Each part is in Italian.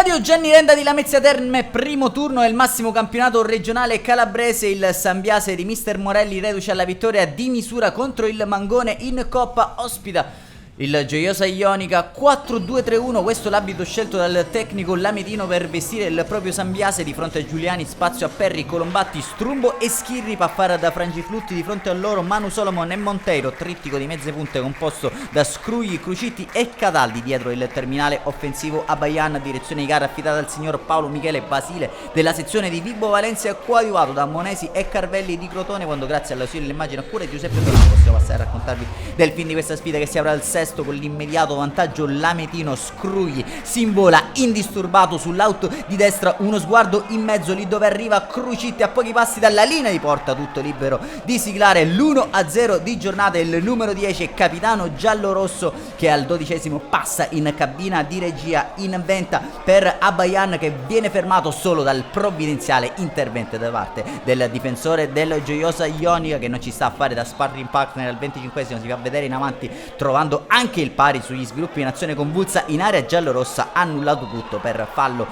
Stadio Gianni Renda di Lamezia Terme, primo turno del massimo campionato regionale calabrese. Il Sambiase di mister Morelli reduce alla vittoria di misura contro il Mangone in Coppa, ospita il Gioiosa Ionica 4-2-3-1. Questo l'abito scelto dal tecnico lametino per vestire il proprio Sambiase. Di fronte a Giuliani spazio a Perri, Colombatti, Strumbo e Schirri. Paffara da Frangiflutti, di fronte a loro Manu Solomon e Monteiro. Trittico di mezze punte composto da Scrugli, Crucitti e Cataldi. Dietro il terminale offensivo Abaian, direzione di gara affidata al signor Paolo Michele Basile della sezione di Vibo Valencia, coadiuvato da Monesi e Carvelli di Crotone, quando grazie all'ausilio dell'immagine a cura di Giuseppe Donano possiamo passare a raccontarvi del fin di questa sfida che si avrà al sesto con l'immediato vantaggio lametino. Scrugli si invola indisturbato sull'auto di destra, uno sguardo in mezzo lì dove arriva Crucitti a pochi passi dalla linea di porta, tutto libero di siglare l'1-0 di giornata. Il numero 10 capitano giallorosso che al 12° passa in cabina di regia in venta per Abaian, che viene fermato solo dal provvidenziale intervento da parte del difensore del Gioiosa Ionica, che non ci sta a fare da sparring partner. Al 25°, si fa vedere in avanti trovando anche il pari sugli sviluppi in azione convulsa in area giallorossa, annullato tutto per fallo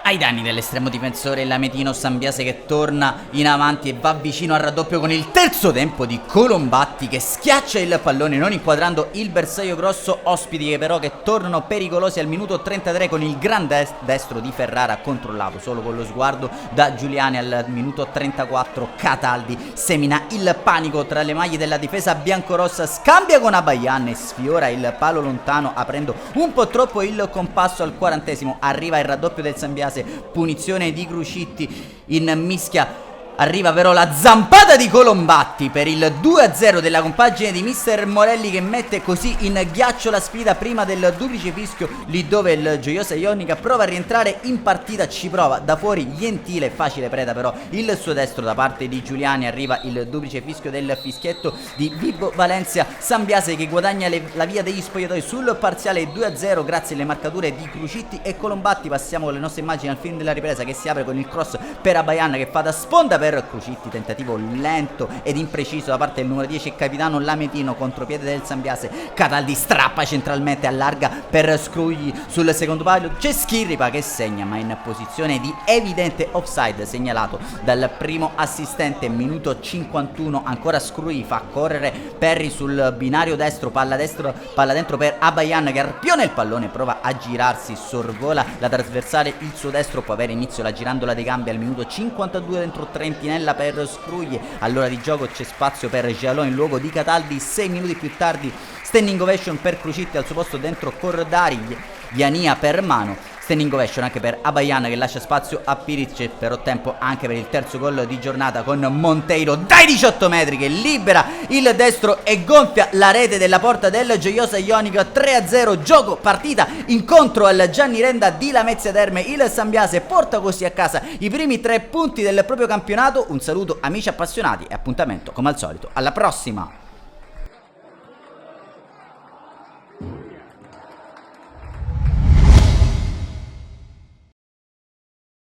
ai danni dell'estremo difensore lametino. Sambiase che torna in avanti e va vicino al raddoppio con il terzo tempo di Colombatti, che schiaccia il pallone non inquadrando il bersaglio grosso. Ospiti che però che tornano pericolosi al minuto 33 con il gran destro di Ferrara, controllato solo con lo sguardo da Giuliani. Al minuto 34 Cataldi semina il panico tra le maglie della difesa biancorossa, scambia con Abaian e sfiora il palo lontano aprendo un po' troppo il compasso. Al 40° arriva il raddoppio del Sambiase, punizione di Crucitti in mischia. Arriva però la zampata di Colombatti per il 2-0 della compagine di mister Morelli, che mette così in ghiaccio la sfida prima del duplice fischio, lì dove il Gioiosa Ionica prova a rientrare in partita. Ci prova da fuori Gentile, facile preda però il suo destro da parte di Giuliani. Arriva il duplice fischio del fischietto di Vibo Valencia. Sambiase che guadagna la via degli spogliatoi sul parziale 2-0 grazie alle marcature di Crucitti e Colombatti. Passiamo con le nostre immagini al film della ripresa, che si apre con il cross per Abaian, che fa da sponda per Crucitti, tentativo lento ed impreciso da parte del numero 10 capitano lametino, contropiede del Sambiase. Cataldi strappa centralmente, allarga per Scrugli sul secondo palo, c'è Schirripa che segna ma in posizione di evidente offside segnalato dal primo assistente. Minuto 51, ancora Scrugli fa correre Perri sul binario destro, palla dentro per Abaian che arpiona il pallone, prova a girarsi, sorvola la trasversale, il suo destro può avere inizio la girandola dei cambi al minuto 52 dentro Trentinella per Scrugli. All'ora di gioco c'è spazio per Giallo in luogo di Cataldi. 6 minuti più tardi standing ovation per Crucitti, al suo posto dentro Cordari, Viania per Mano. Standing ovation anche per Abaian che lascia spazio a Piric, però tempo anche per il terzo gol di giornata con Monteiro dai 18 metri che libera il destro e gonfia la rete della porta del Gioiosa Ionica. 3-0, gioco, partita, incontro al Gianni Renda di Lamezia Terme. Il Sambiase porta così a casa i primi 3 punti del proprio campionato. Un saluto amici appassionati e appuntamento come al solito alla prossima.